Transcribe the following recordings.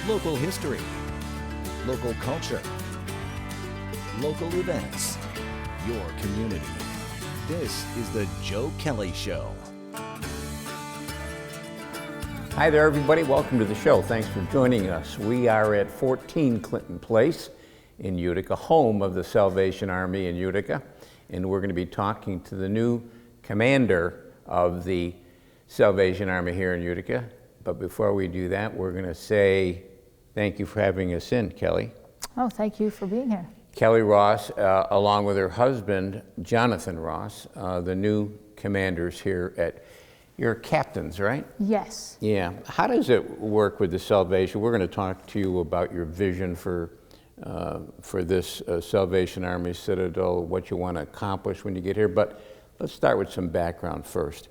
local history, local culture, local events, your community. This is the Joe Kelly Show. Hi there, everybody. Welcome to the show. Thanks for joining us. We are at 14 Clinton Place in Utica, home of the Salvation Army in Utica, and we're going to be talking to the new commander of the Salvation Army here in Utica. But before we do that, we're going to say thank you for having us in, Kelly. Oh, thank you for being here. Kelly Ross, along with her husband, Jonathan Ross, the new commanders here at, you're captains, right? Yes. Yeah. How does it work with the Salvation? We're going to talk to you about your vision for this Salvation Army Citadel, what you want to accomplish when you get here. But let's start with some background first.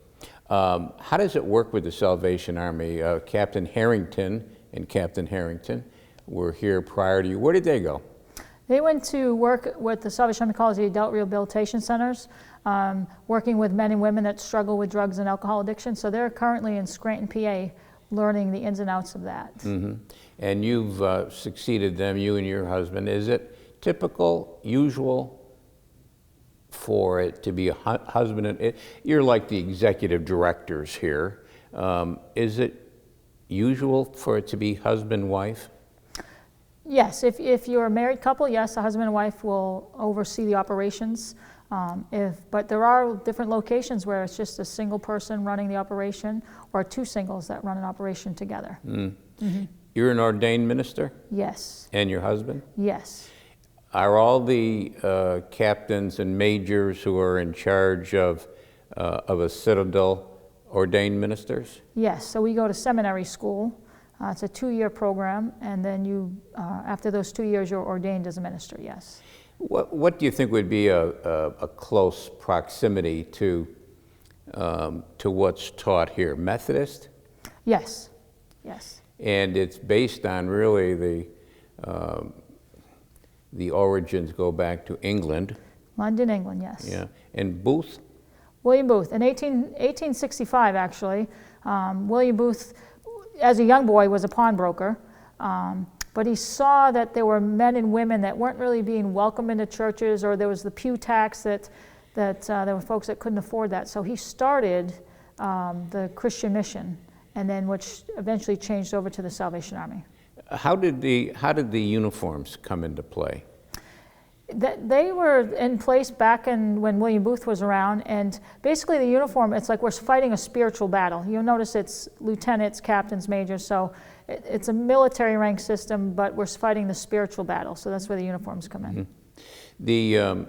How does it work with the Salvation Army? Captain Harrington and Captain Harrington were here prior to you. Where did they go? They went to work with the Salvation Army College, the Adult Rehabilitation Centers, working with men and women that struggle with drugs and alcohol addiction. So they're currently in Scranton, PA, learning the ins and outs of that. Mm-hmm. And you've succeeded them, you and your husband. Is it typical, usual for it to be a husband and you're like the executive directors here. Is it usual for it to be husband-wife? Yes, if you're a married couple, yes, a husband and wife will oversee the operations. But there are different locations where it's just a single person running the operation or two singles that run an operation together. Mm-hmm. You're an ordained minister? Yes. And your husband? Yes. Are all the captains and majors who are in charge of a citadel ordained ministers? Yes, so we go to seminary school. It's a 2-year program, and then you, after those 2 years, you're ordained as a minister, yes. What do you think would be a close proximity to what's taught here? Methodist? Yes, yes. And it's based on really the origins go back to England. London, England, yes. Yeah, and Booth? William Booth, in 1865 actually. William Booth, as a young boy, was a pawnbroker, but he saw that there were men and women that weren't really being welcomed into churches, or there was the pew tax that there were folks that couldn't afford that. So he started the Christian mission, and then which eventually changed over to the Salvation Army. How did the uniforms come into play? They were in place back when William Booth was around, and basically the uniform, it's like we're fighting a spiritual battle. You'll notice it's lieutenants, captains, majors, so it's a military rank system, but we're fighting the spiritual battle, so that's where the uniforms come in. Mm-hmm.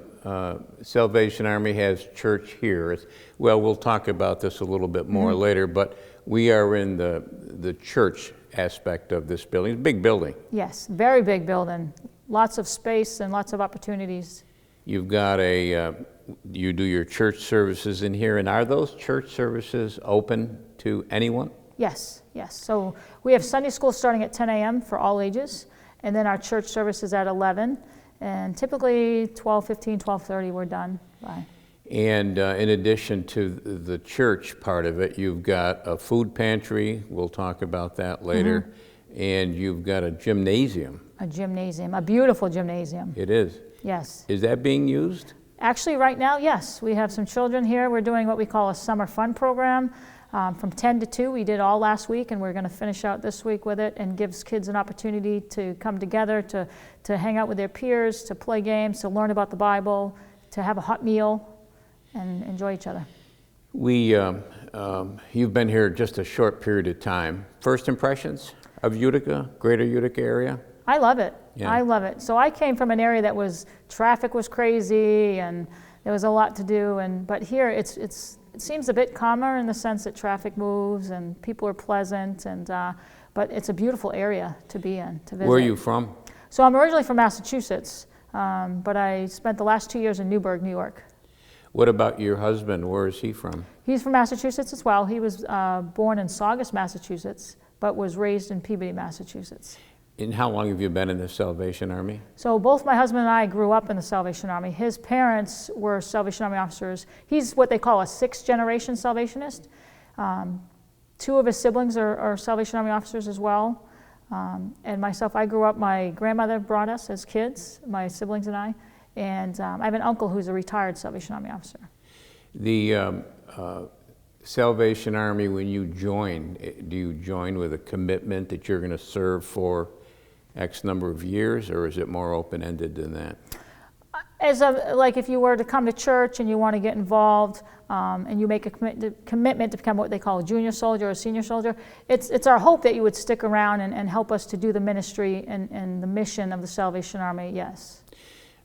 The Salvation Army has church here. Well, we'll talk about this a little bit more later, but we are in the church aspect of this building. It's a big building. Yes, very big building. Lots of space and lots of opportunities. You've got you do your church services in here, and are those church services open to anyone? Yes, yes. So we have Sunday school starting at 10 a.m. for all ages, and then our church services at 11, and typically 12:15, 12:30 we're done by. And in addition to the church part of it, you've got a food pantry, we'll talk about that later, and you've got a gymnasium. A gymnasium, a beautiful gymnasium. It is? Yes. Is that being used? Actually, right now, yes. We have some children here. We're doing what we call a summer fun program from 10 to 2. We did all last week, and we're going to finish out this week with it, and gives kids an opportunity to come together, to hang out with their peers, to play games, to learn about the Bible, to have a hot meal, and enjoy each other. You've been here just a short period of time. First impressions of Utica, greater Utica area? I love it. Yeah. I love it. So I came from an area that traffic was crazy and there was a lot to do, but here it seems a bit calmer in the sense that traffic moves and people are pleasant, but it's a beautiful area to be in, to visit. Where are you from? So I'm originally from Massachusetts, but I spent the last 2 years in Newburgh, New York. What about your husband? Where is he from? He's from Massachusetts as well. He was born in Saugus, Massachusetts, but was raised in Peabody, Massachusetts. And how long have you been in the Salvation Army? So both my husband and I grew up in the Salvation Army. His parents were Salvation Army officers. He's what they call a 6th-generation Salvationist. 2 of his siblings are Salvation Army officers as well. And myself, I grew up, my grandmother brought us as kids, my siblings and I have an uncle who's a retired Salvation Army officer. The Salvation Army, when you join, do you join with a commitment that you're going to serve for X number of years, or is it more open-ended than that? Like if you were to come to church and you want to get involved and you make a commitment to become what they call a junior soldier or a senior soldier, it's our hope that you would stick around and help us to do the ministry and the mission of the Salvation Army, yes.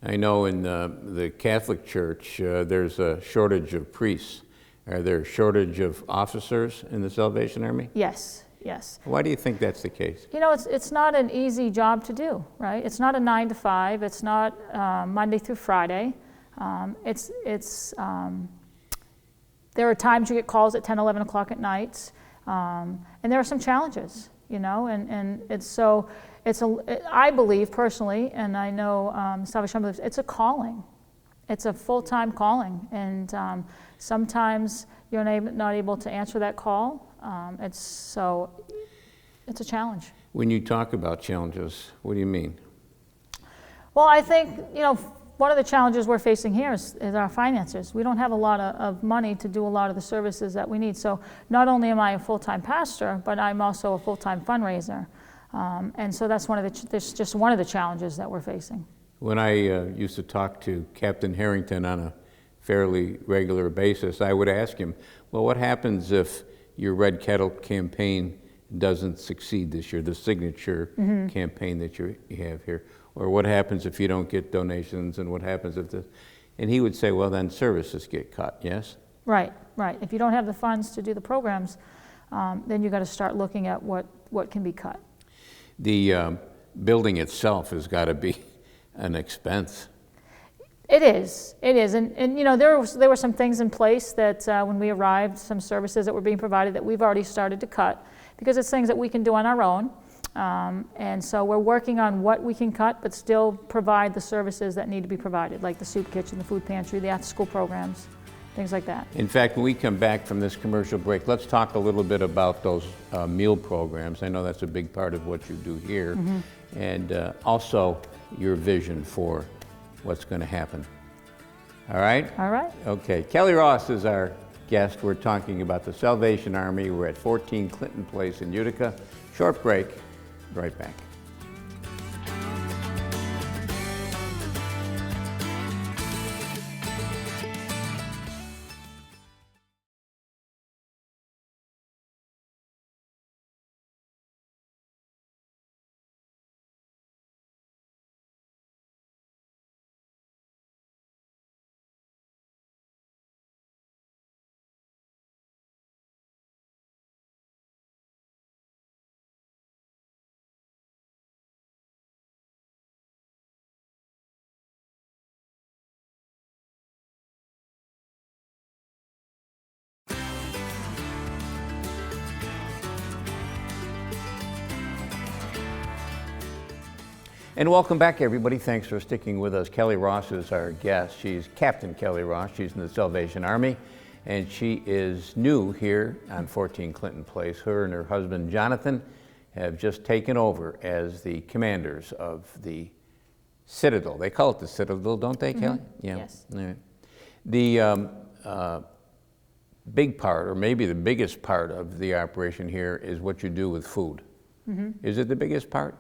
I know in the Catholic Church there's a shortage of priests. Are there a shortage of officers in the Salvation Army? Yes, yes. Why do you think that's the case? You know, it's not an easy job to do, right? It's not a 9 to 5. It's not Monday through Friday. There are times you get calls at 10, 11 o'clock at night, and there are some challenges, you know, and I believe personally, and I know Salvation Army believes, it's a calling. It's a full-time calling, and sometimes you're not able to answer that call. It's a challenge. When you talk about challenges, what do you mean? Well, I think, you know, one of the challenges we're facing here is our finances. We don't have a lot of money to do a lot of the services that we need. So not only am I a full-time pastor, but I'm also a full-time fundraiser. And so that's just one of the challenges that we're facing. When I used to talk to Captain Harrington on a fairly regular basis, I would ask him, well, what happens if your Red Kettle campaign doesn't succeed this year, the signature campaign that you have here? Or what happens if you don't get donations, and what happens if this? And he would say, well, then services get cut, yes? Right, right. If you don't have the funds to do the programs, then you've got to start looking at what can be cut. The building itself has got to be an expense. It is, and you know, there were some things in place that when we arrived, some services that were being provided that we've already started to cut, because it's things that we can do on our own, and so we're working on what we can cut, but still provide the services that need to be provided, like the soup kitchen, the food pantry, the after-school programs, things like that. In fact, when we come back from this commercial break, let's talk a little bit about those meal programs. I know that's a big part of what you do here, and also your vision for what's going to happen. All right? All right. Okay. Kelly Ross is our guest. We're talking about the Salvation Army. We're at 14 Clinton Place in Utica. Short break. Right back. And welcome back, everybody. Thanks for sticking with us. Kelly Ross is our guest. She's Captain Kelly Ross. She's in the Salvation Army, and she is new here on 14 Clinton Place. Her and her husband, Jonathan, have just taken over as the commanders of the Citadel. They call it the Citadel, don't they, Kelly? Yeah. Yes. All right. The big part, or maybe the biggest part of the operation here is what you do with food. Is it the biggest part?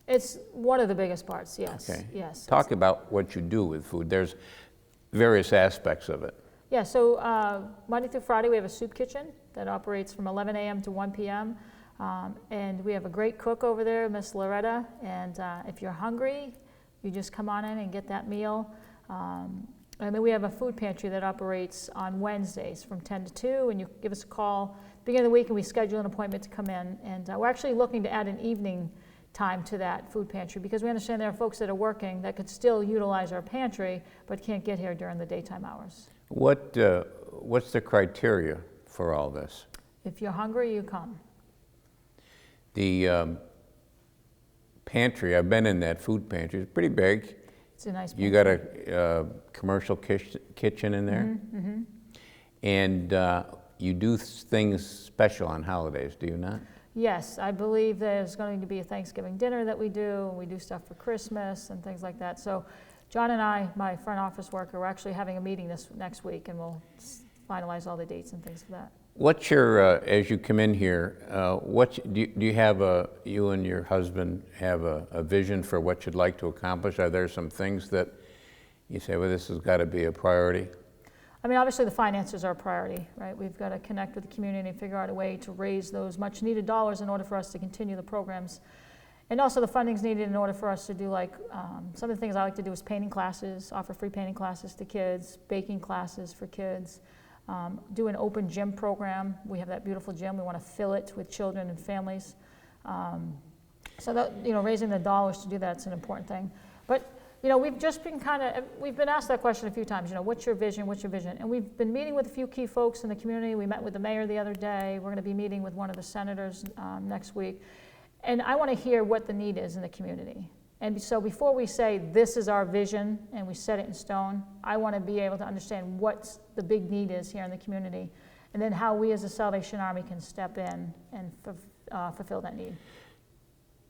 It's one of the biggest parts, yes. Okay. Yes. Talk about what you do with food. There's various aspects of it. Yeah, so Monday through Friday we have a soup kitchen that operates from 11 a.m. to 1 p.m. And we have a great cook over there, Miss Loretta, and if you're hungry, you just come on in and get that meal. And then we have a food pantry that operates on Wednesdays from 10 to 2, and you give us a call at the beginning of the week and we schedule an appointment to come in. And we're actually looking to add an evening time to that food pantry, because we understand there are folks that are working that could still utilize our pantry but can't get here during the daytime hours. What's the criteria for all this? If you're hungry, you come. The pantry, I've been in that food pantry, it's pretty big. It's a nice pantry. You got a commercial kitchen in there? And you do things special on holidays, do you not? Yes, I believe there's going to be a Thanksgiving dinner that we do, and we do stuff for Christmas and things like that. So John and I, my front office worker, we're actually having a meeting next week, and we'll finalize all the dates and things for that. What's your, as you come in here, do you have you and your husband have a vision for what you'd like to accomplish? Are there some things that you say, well, this has got to be a priority? I mean, obviously the finances are a priority, right? We've got to connect with the community and figure out a way to raise those much needed dollars in order for us to continue the programs. And also the funding's needed in order for us to do some of the things I like to do is painting classes, offer free painting classes to kids, baking classes for kids, do an open gym program. We have that beautiful gym. We want to fill it with children and families. So that, raising the dollars to do that's an important thing. But, we've just been we've been asked that question a few times, what's your vision, what's your vision? And we've been meeting with a few key folks in the community. We met with the mayor the other day. We're going to be meeting with one of the senators next week. And I want to hear what the need is in the community. And so before we say this is our vision and we set it in stone, I want to be able to understand what the big need is here in the community, and then how we as a Salvation Army can step in and fulfill that need.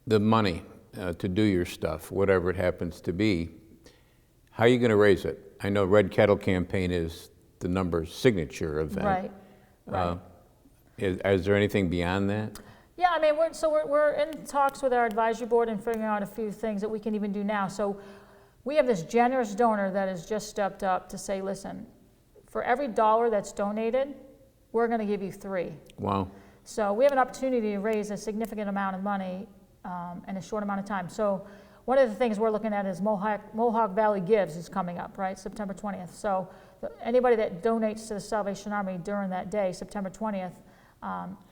The money to do your stuff, whatever it happens to be, how are you going to raise it? I know Red Kettle Campaign is the number signature event. Right. Is there anything beyond that? Yeah, I mean, we're in talks with our advisory board and figuring out a few things that we can even do now. So we have this generous donor that has just stepped up to say, listen, for every dollar that's donated, we're going to give you 3. Wow. So we have an opportunity to raise a significant amount of money in a short amount of time. So one of the things we're looking at is Mohawk Valley Gives is coming up, right, September 20th. So anybody that donates to the Salvation Army during that day, September 20th,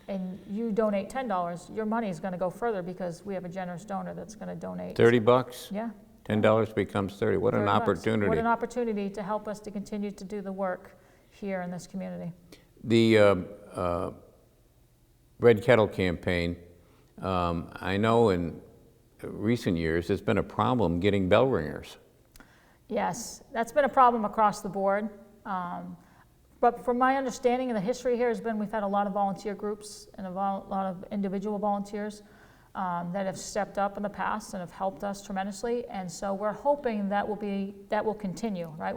and you donate $10, your money is going to go further because we have a generous donor that's going to donate. $30? Yeah. $10 becomes 30. What an opportunity. What an opportunity to help us to continue to do the work here in this community. The Red Kettle Campaign, I know in recent years there's been a problem getting bell ringers. Yes, that's been a problem across the board. But from my understanding of the history here has been we've had a lot of volunteer groups and a lot of individual volunteers that have stepped up in the past and have helped us tremendously. And so we're hoping that will continue, right?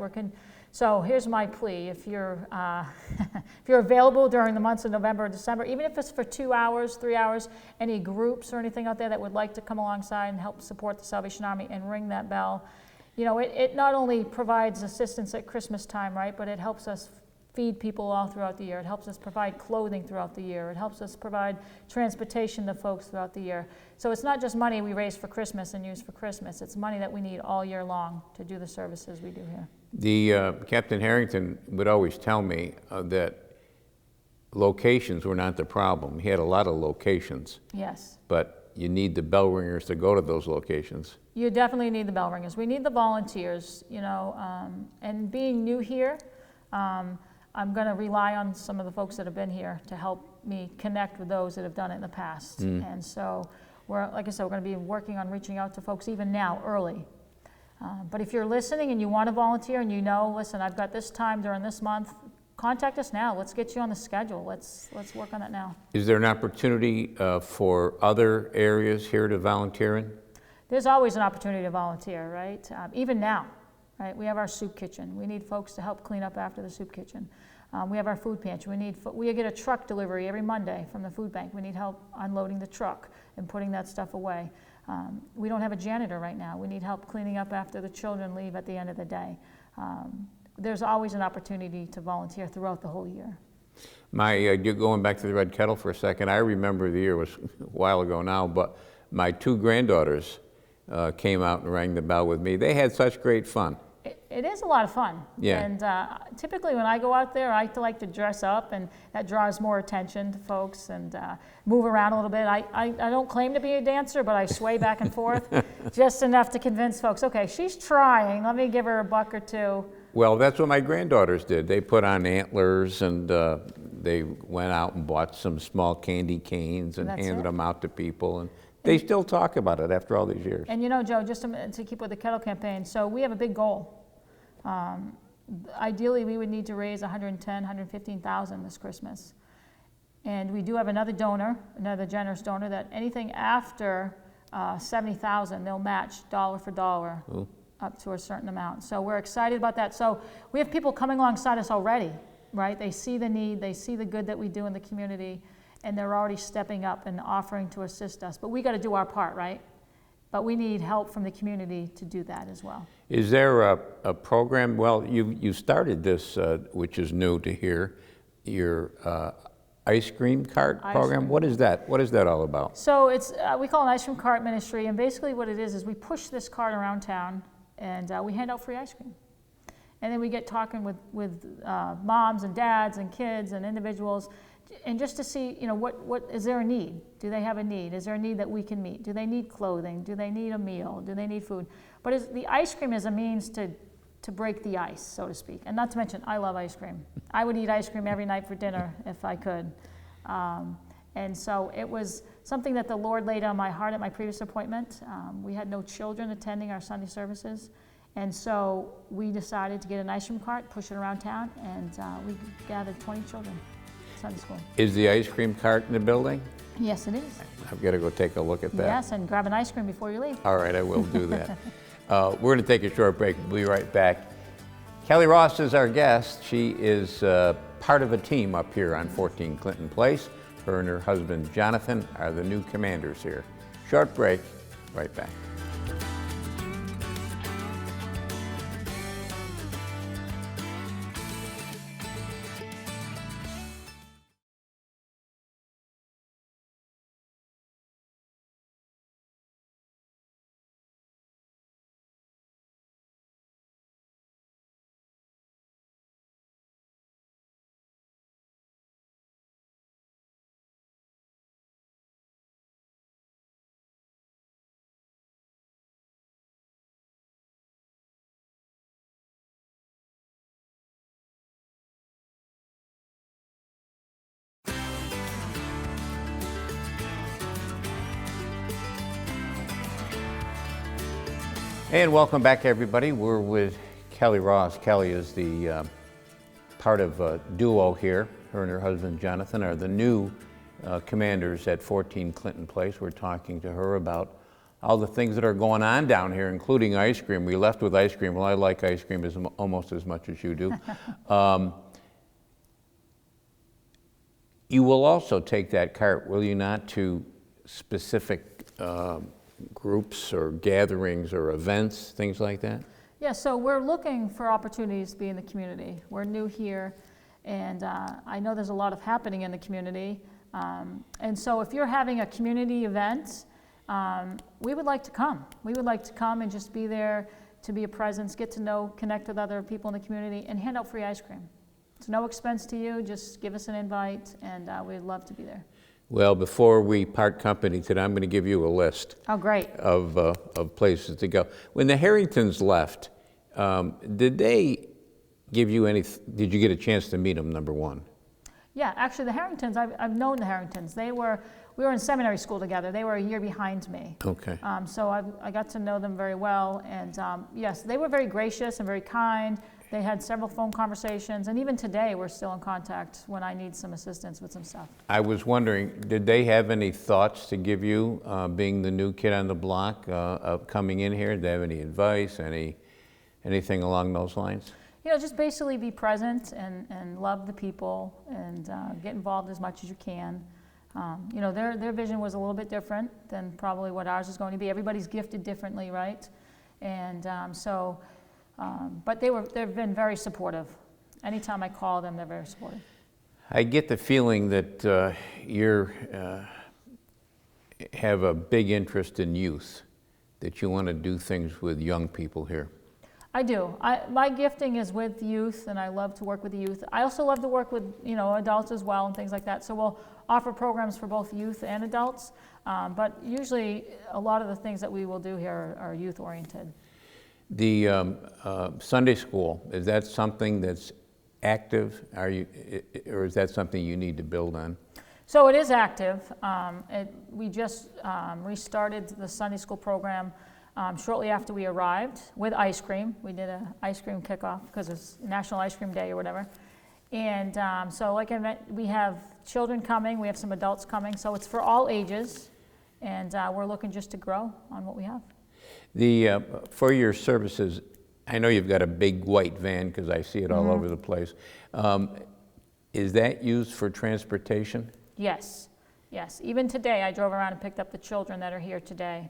So here's my plea: if you're if you're available during the months of November and December, even if it's for 2 hours, 3 hours, any groups or anything out there that would like to come alongside and help support the Salvation Army and ring that bell, it not only provides assistance at Christmas time, right? But it helps us feed people all throughout the year. It helps us provide clothing throughout the year. It helps us provide transportation to folks throughout the year. So it's not just money we raise for Christmas and use for Christmas. It's money that we need all year long to do the services we do here. Captain Harrington would always tell me that locations were not the problem. He had a lot of locations. Yes. But you need the bell ringers to go to those locations. You definitely need the bell ringers. We need the volunteers, and being new here, I'm going to rely on some of the folks that have been here to help me connect with those that have done it in the past. And so like I said, we're going to be working on reaching out to folks even now, early. But if you're listening and you want to volunteer and listen, I've got this time during this month, contact us now. Let's get you on the schedule. Let's work on that now. Is there an opportunity for other areas here to volunteer in? There's always an opportunity to volunteer, right? Even now. Right, we have our soup kitchen. We need folks to help clean up after the soup kitchen. We have our food pantry. We get a truck delivery every Monday from the food bank. We need help unloading the truck and putting that stuff away. We don't have a janitor right now. We need help cleaning up after the children leave at the end of the day. There's always an opportunity to volunteer throughout the whole year. Going back to the Red Kettle for a second, I remember the year was a while ago now, but my 2 granddaughters came out and rang the bell with me. They had such great fun. It is a lot of fun. Yeah. And typically when I go out there, I like to dress up, and that draws more attention to folks, and move around a little bit. I don't claim to be a dancer, but I sway back and forth just enough to convince folks, okay, she's trying. Let me give her a buck or two. Well, that's what my granddaughters did. They put on antlers, and they went out and bought some small candy canes and handed them out to people. And they still talk about it after all these years. And Joe, just to keep with the Kettle Campaign, so we have a big goal. Ideally, we would need to raise $110,000, $115,000 this Christmas. And we do have another donor, another generous donor, that anything after 70,000, they'll match dollar for dollar up to a certain amount. So we're excited about that. So we have people coming alongside us already, right? They see the need, they see the good that we do in the community, and they're already stepping up and offering to assist us. But we got to do our part, right? But we need help from the community to do that as well. Is there a program? Well, you started this, which is new to hear, your ice cream cart program. What is that? What is that all about? So it's we call it an ice cream cart ministry, and basically what it is we push this cart around town, and we hand out free ice cream. And then we get talking with moms and dads and kids and individuals, and just to see, you know, what is there a need? Do they have a need? Is there a need that we can meet? Do they need clothing? Do they need a meal? Do they need food? But the ice cream is a means to break the ice, so to speak. And not to mention, I love ice cream. I would eat ice cream every night for dinner if I could. And so it was something that the Lord laid on my heart at my previous appointment. We had no children attending our Sunday services. And so we decided to get an ice cream cart, push it around town, and we gathered 20 children. Sunday school. Is the ice cream cart in the building? Yes, it is. I've got to go take a look at that. Yes, and grab an ice cream before you leave. All right, I will do that. We're going to take a short break. We'll be right back. Kelly Ross is our guest. She is part of a team up here on 14 Clinton Place. Her and her husband, Jonathan, are the new commanders here. Short break, right back. And welcome back, everybody. We're with Kelly Ross. Kelly is the part of a duo here. Her and her husband, Jonathan, are the new commanders at 14 Clinton Place. We're talking to her about all the things that are going on down here, including ice cream. We left with ice cream. Well, I like ice cream almost as much as you do. You will also take that cart, will you not, to specific groups or gatherings or events, things like that? Yeah, so we're looking for opportunities to be in the community. We're new here, and I know there's a lot of happening in the community. And so if you're having a community event, we would like to come. We would like to come and just be there to be a presence, get to know, connect with other people in the community, and hand out free ice cream. It's no expense to you. Just give us an invite, and we'd love to be there. Well, before we part company today, I'm going to give you a list. Oh, great. Of places to go. When the Harringtons left, did they give you did you get a chance to meet them, number one? Yeah, actually the Harringtons, I've known the Harringtons. We were in seminary school together. They were a year behind me. Okay. So I got to know them very well, and yes, they were very gracious and very kind. They had several phone conversations, and even today we're still in contact when I need some assistance with some stuff. I was wondering, did they have any thoughts to give you, being the new kid on the block, of coming in here? Did they have any advice, anything along those lines? You know, just basically be present and love the people, and get involved as much as you can. You know, their vision was a little bit different than probably what ours is going to be. Everybody's gifted differently, right? And but they've been very supportive. Anytime I call them, they're very supportive. I get the feeling that you have a big interest in youth, that you want to do things with young people here. I do. My gifting is with youth, and I love to work with the youth. I also love to work with, you know, adults as well and things like that. So we'll offer programs for both youth and adults, but usually a lot of the things that we will do here are youth-oriented. The Sunday school, is that something that's active? Or is that something you need to build on? So it is active. We just restarted the Sunday school program shortly after we arrived with ice cream. We did an ice cream kickoff because it's National Ice Cream Day or whatever. And so like I meant, we have children coming, we have some adults coming, so it's for all ages. And we're looking just to grow on what we have. For your services, I know you've got a big white van because I see it all over the place. Is that used for transportation? Yes, yes. Even today, I drove around and picked up the children that are here today.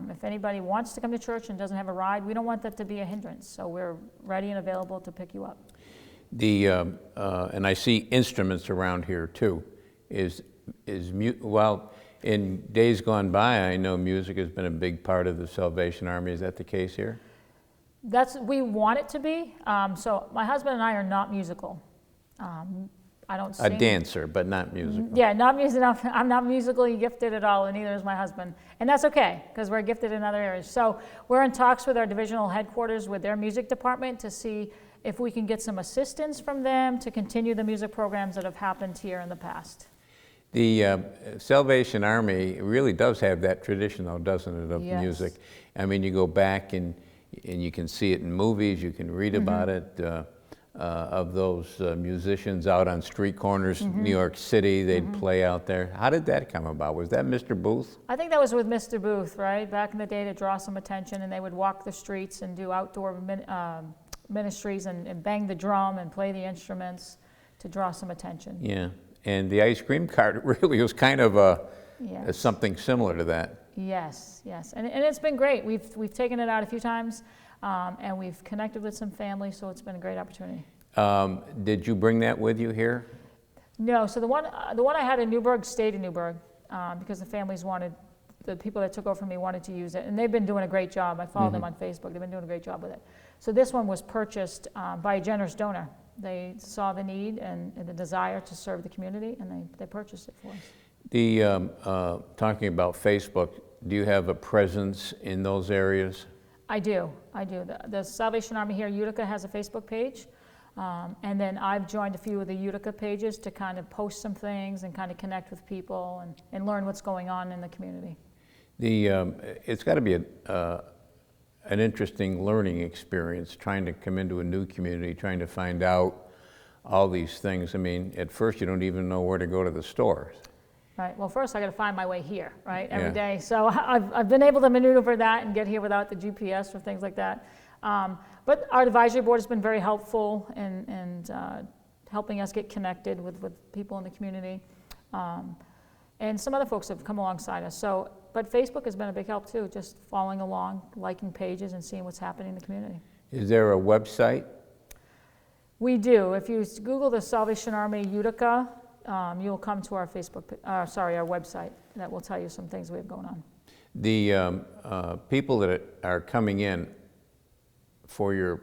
If anybody wants to come to church and doesn't have a ride, we don't want that to be a hindrance. So we're ready and available to pick you up. And I see instruments around here too. Well, in days gone by, I know music has been a big part of the Salvation Army. Is that the case here? We want it to be. So my husband and I are not musical. I don't sing. A dancer, but not musical. Yeah, I'm not musically gifted at all, and neither is my husband. And that's okay, because we're gifted in other areas. So we're in talks with our divisional headquarters with their music department to see if we can get some assistance from them to continue the music programs that have happened here in the past. The Salvation Army really does have that tradition, though, doesn't it, of music? I mean, you go back and you can see it in movies, you can read about it, of those musicians out on street corners, New York City, they'd play out there. How did that come about? Was that Mr. Booth? I think that was with Mr. Booth, right? Back in the day to draw some attention, and they would walk the streets and do outdoor ministries and bang the drum and play the instruments to draw some attention. Yeah, and the ice cream cart really was kind of something similar to that. Yes, yes, and it's been great. We've taken it out a few times, and we've connected with some families, so it's been a great opportunity. Did you bring that with you here? No, so the one I had in Newburgh stayed in Newburgh because the people that took over from me wanted to use it, and they've been doing a great job. I follow them on Facebook. They've been doing a great job with it. So this one was purchased by a generous donor. They saw the need and the desire to serve the community, and they purchased it for us. Talking about Facebook, do you have a presence in those areas? I do. The Salvation Army here, Utica, has a Facebook page. And then I've joined a few of the Utica pages to kind of post some things and kind of connect with people and learn what's going on in the community. It's got to be an interesting learning experience trying to come into a new community, trying to find out all these things. I mean, at first you don't even know where to go to the stores. Right. Well, first I got to find my way here, right, every day. So I've been able to maneuver that and get here without the GPS or things like that. But our advisory board has been very helpful in helping us get connected with people in the community. And some other folks have come alongside us. But Facebook has been a big help too, just following along, liking pages and seeing what's happening in the community. Is there a website? We do. If you Google the Salvation Army Utica, you'll come to our our website that will tell you some things we have going on. The people that are coming in for your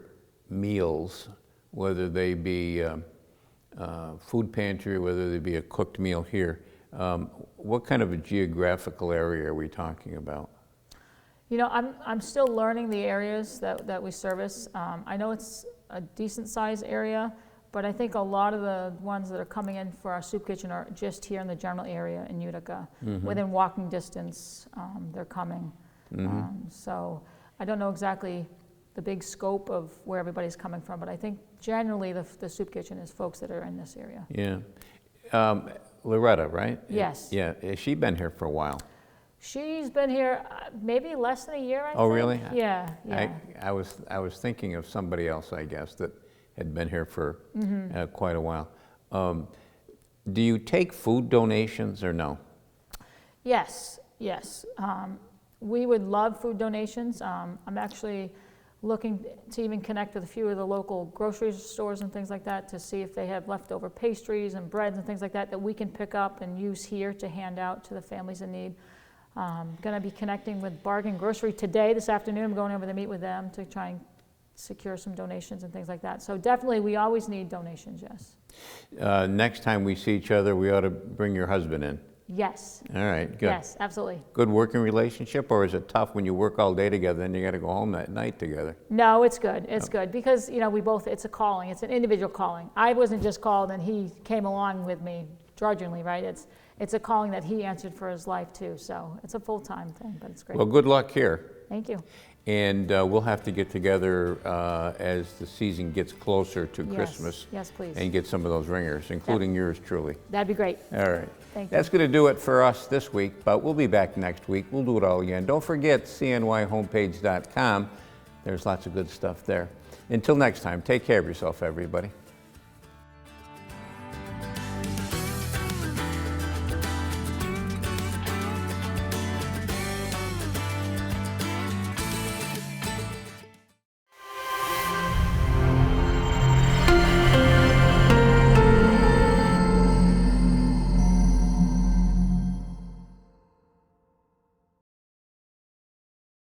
meals, whether they be food pantry, whether they be a cooked meal here, what kind of a geographical area are we talking about? You know, I'm still learning the areas that we service. I know it's a decent sized area, but I think a lot of the ones that are coming in for our soup kitchen are just here in the general area in Utica. Within walking distance, they're coming. So I don't know exactly the big scope of where everybody's coming from, but I think generally the soup kitchen is folks that are in this area. Yeah. Loretta, right? Yes. Yeah. Has she been here for a while? She's been here maybe less than a year, I think. Oh, really? Yeah. I was thinking of somebody else, I guess, that had been here for quite a while. Do you take food donations or no? Yes. We would love food donations. I'm actually looking to even connect with a few of the local grocery stores and things like that to see if they have leftover pastries and breads and things like that we can pick up and use here to hand out to the families in need. Going to be connecting with Bargain Grocery today, this afternoon. I'm going over to meet with them to try and secure some donations and things like that. So definitely, we always need donations, yes. Next time we see each other, we ought to bring your husband in. Yes. All right, good. Yes, absolutely. Good working relationship, or is it tough when you work all day together and you got to go home at night together? No, it's good. It's good because, you know, it's a calling. It's an individual calling. I wasn't just called and he came along with me drudgingly, right? It's a calling that he answered for his life too. So it's a full-time thing, but it's great. Well, good luck here. Thank you. And we'll have to get together as the season gets closer to Yes. Christmas. Yes, please. And get some of those ringers, including yours truly. That'd be great. All right. Thank you. That's going to do it for us this week, but we'll be back next week. We'll do it all again. Don't forget cnyhomepage.com. There's lots of good stuff there. Until next time, take care of yourself, everybody.